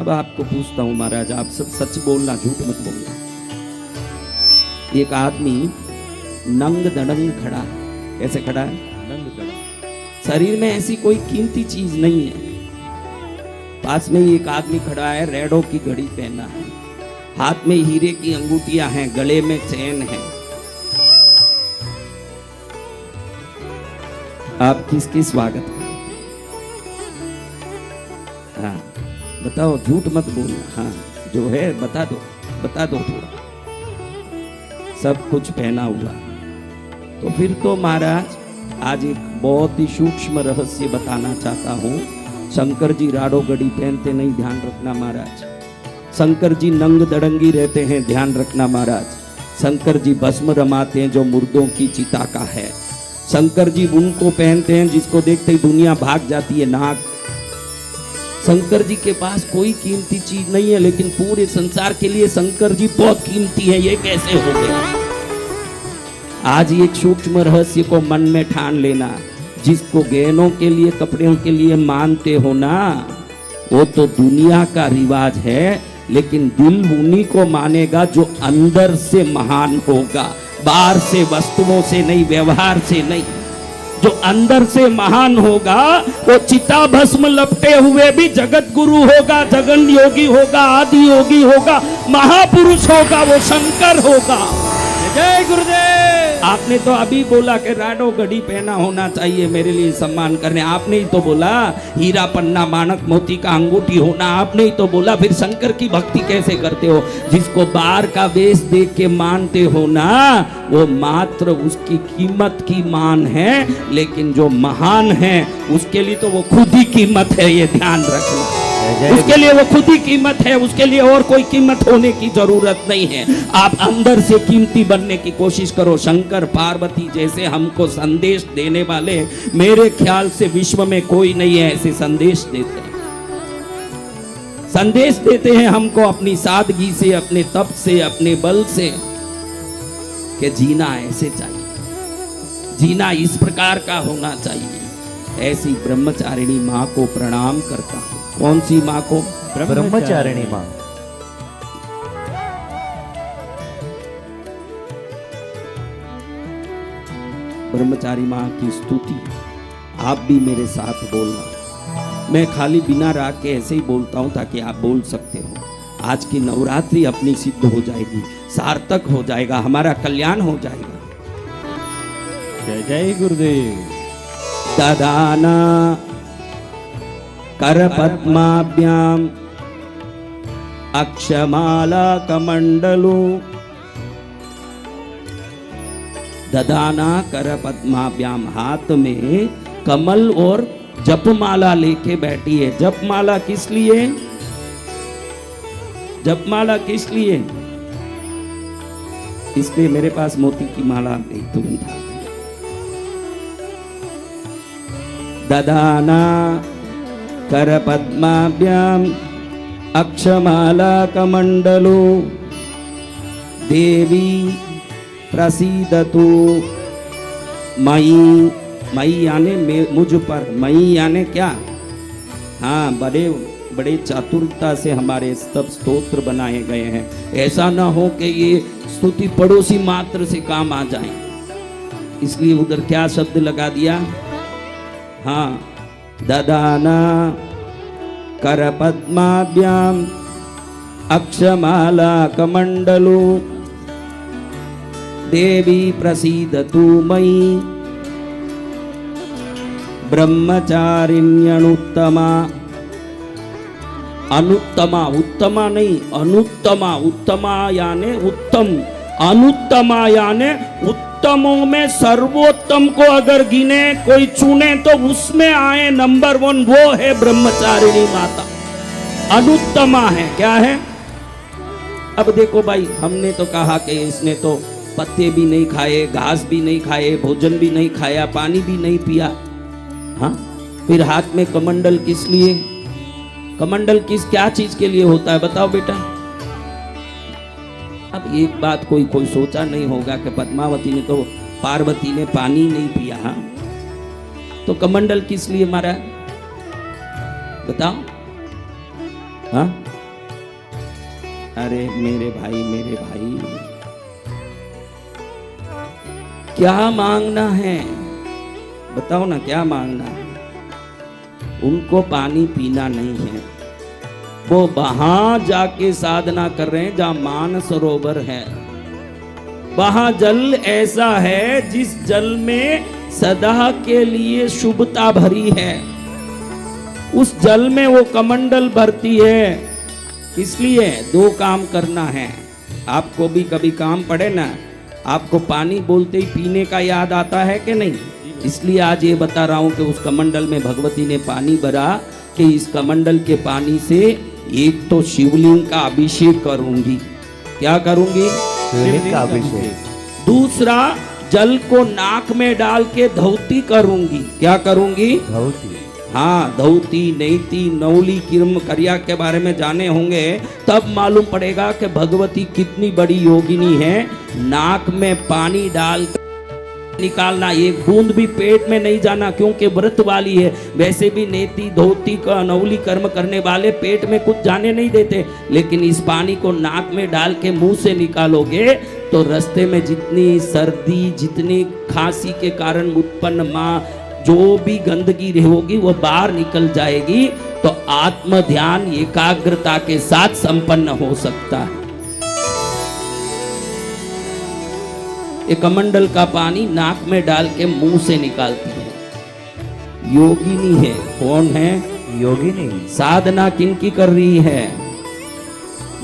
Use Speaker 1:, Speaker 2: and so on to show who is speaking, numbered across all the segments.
Speaker 1: अब आपको पूछता हूं महाराज, आप सब सच बोलना, झूठ मत बोलना। एक आदमी नंग दड़ंग खड़ा है। कैसे खड़ा है?
Speaker 2: नंग दड़ंग।
Speaker 1: शरीर में ऐसी कोई कीमती चीज नहीं है। पास में ही एक आदमी खड़ा है, रेडो की घड़ी पहना है, हाथ में हीरे की अंगूठियां हैं, गले में चैन है। आप किसकी स्वागत करें? हाँ बताओ, झूठ मत बोलना। हाँ जो है बता दो, बता दो थोड़ा। सब कुछ पहना हुआ। तो फिर तो महाराज आज एक बहुत ही सूक्ष्म रहस्य बताना चाहता हूँ। शंकर जी राडो घड़ी पहनते नहीं, ध्यान रखना महाराज। शंकर जी नंग दड़ंगी रहते हैं, ध्यान रखना महाराज। शंकर जी भस्म रमाते हैं जो मुर्दों की चिता का है। शंकर जी उनको पहनते हैं जिसको देखते ही दुनिया भाग जाती है, नाक। शंकर जी के पास कोई कीमती चीज नहीं है, लेकिन पूरे संसार के लिए शंकर जी बहुत कीमती है। ये कैसे हो गया? आज एक सूक्ष्म रहस्य को मन में ठान लेना। जिसको गहनों के लिए, कपड़ों के लिए मानते हो ना, वो तो दुनिया का रिवाज है, लेकिन दिल उन्हीं को मानेगा जो अंदर से महान होगा, बाहर से वस्तुओं से नहीं, व्यवहार से नहीं। जो अंदर से महान होगा वो चिता भस्म लपटे हुए भी जगत गुरु होगा, जगन योगी होगा, आदि योगी होगा, महापुरुष होगा, वो शंकर होगा।
Speaker 2: जय गुरुदेव।
Speaker 1: आपने तो अभी बोला कि राडो घड़ी पहना होना चाहिए मेरे लिए सम्मान करने। आपने ही तो बोला हीरा पन्ना माणक मोती का अंगूठी होना। आपने ही तो बोला। फिर शंकर की भक्ति कैसे करते हो? जिसको बाहर का वेश देख के मानते हो ना, वो मात्र उसकी कीमत की मान है, लेकिन जो महान है उसके लिए तो वो खुद ही कीमत है। ये ध्यान रखना। उसके लिए वो खुद ही कीमत है, उसके लिए और कोई कीमत होने की जरूरत नहीं है। आप अंदर से कीमती बनने की कोशिश करो। शंकर पार्वती जैसे हमको संदेश देने वाले मेरे ख्याल से विश्व में कोई नहीं है। ऐसे संदेश देते हैं, संदेश देते हैं हमको अपनी सादगी से, अपने तप से, अपने बल से, कि जीना ऐसे चाहिए, जीना इस प्रकार का होना चाहिए। ऐसी ब्रह्मचारिणी माँ को प्रणाम करता हूँ। कौन सी माँ को?
Speaker 2: ब्रह्मचारिणी माँ।
Speaker 1: ब्रह्मचारी माँ की स्तुति आप भी मेरे साथ बोलना। मैं खाली बिना राग के ऐसे ही बोलता हूँ ताकि आप बोल सकते हो। आज की नवरात्रि अपनी सिद्ध हो जाएगी, सार्थक हो जाएगा, हमारा कल्याण हो जाएगा।
Speaker 2: जय जय गुरुदेव।
Speaker 1: ददाना कर पद्माभ्याम अक्षमाला कमंडलू। ददाना कर पद्माभ्याम, हाथ में कमल और जपमाला लेके बैठी है। जपमाला किस लिए? जपमाला किस लिए? इसलिए मेरे पास मोती की माला नहीं, तुरंत ददाना कर पद्माभ्याम अक्षमाला कमंडलो देवी प्रसीदतु मई। मई यानी मुझ पर, मई यानी क्या? हाँ, बड़े बड़े चातुरता से हमारे सब स्तोत्र बनाए गए हैं। ऐसा ना हो कि ये स्तुति पड़ोसी मात्र से काम आ जाए, इसलिए उधर क्या शब्द लगा दिया? हाँ, ददाना कर पद्माभ्याम अक्षमाला कमंडलो देवी प्रसीदतु मयि ब्रह्मचारिण्यनुत्तमा। अनुत्तमा, उत्तमा नहीं, अनुत्तमा। उत्तमा यानी उत्तम, अनुत्तमा यानी उत्तमों में सर्वोत्तम को अगर गिने कोई चुने तो उसमें आए नंबर 1, वो है ब्रह्मचारिणी माता। अनुत्तमा है। क्या है? अब देखो भाई, हमने तो कहा कि इसने तो पत्ते भी नहीं खाए, घास भी नहीं खाए, भोजन भी नहीं खाया, पानी भी नहीं पिया। हाँ, फिर हाथ में कमंडल किस लिए? कमंडल क्या चीज के लिए होता है बताओ बेटा? अब एक बात कोई सोचा नहीं होगा कि पद्मावती ने तो, पार्वती ने पानी नहीं पिया। हाँ, तो कमंडल किस लिए मारा बताओ? हाँ, अरे मेरे भाई क्या मांगना है, बताओ ना क्या मांगना है। उनको पानी पीना नहीं है, वो वहां जाके साधना कर रहे हैं जहां मानसरोवर है। वहां जल ऐसा है जिस जल में सदा के लिए शुभता भरी है। उस जल में वो कमंडल भरती है। इसलिए दो काम करना है। आपको भी कभी काम पड़े ना, आपको पानी बोलते ही पीने का याद आता है कि नहीं? इसलिए आज ये बता रहा हूं कि उस कमंडल में भगवती ने पानी भरा कि इस कमंडल के पानी से एक तो शिवलिंग का अभिषेक करूंगी। क्या करूंगी?
Speaker 2: शिवलिंग का अभिषेक।
Speaker 1: दूसरा, जल को नाक में डाल के धौती करूंगी। क्या करूंगी?
Speaker 2: धौती।
Speaker 1: हाँ, धौती, नैती, नौली, किर्म, करिया के बारे में जाने होंगे तब मालूम पड़ेगा कि भगवती कितनी बड़ी योगिनी है। नाक में पानी डाल निकालना, एक बूंद भी पेट में नहीं जाना, क्योंकि व्रत वाली है। वैसे भी नेति, धोती का नौली कर्म करने वाले पेट में कुछ जाने नहीं देते, लेकिन इस पानी को नाक में डाल के मुंह से निकालोगे तो रास्ते में जितनी सर्दी, जितनी खांसी के कारण उत्पन्न जो भी गंदगी होगी वो बाहर निकल जाएगी। तो आत्म ध्यान एकाग्रता के साथ संपन्न हो सकता है। एक कमंडल का पानी नाक में डाल के मुंह से निकालती है। योगिनी है। कौन है?
Speaker 2: योगिनी।
Speaker 1: साधना किनकी कर रही है?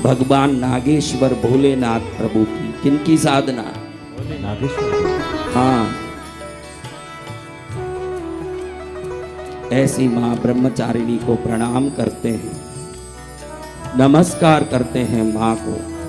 Speaker 1: भगवान नागेश्वर भोलेनाथ प्रभु की। किनकी साधना?
Speaker 2: नागेश्वर।
Speaker 1: हाँ, ऐसी मां ब्रह्मचारिणी को प्रणाम करते हैं, नमस्कार करते हैं मां को।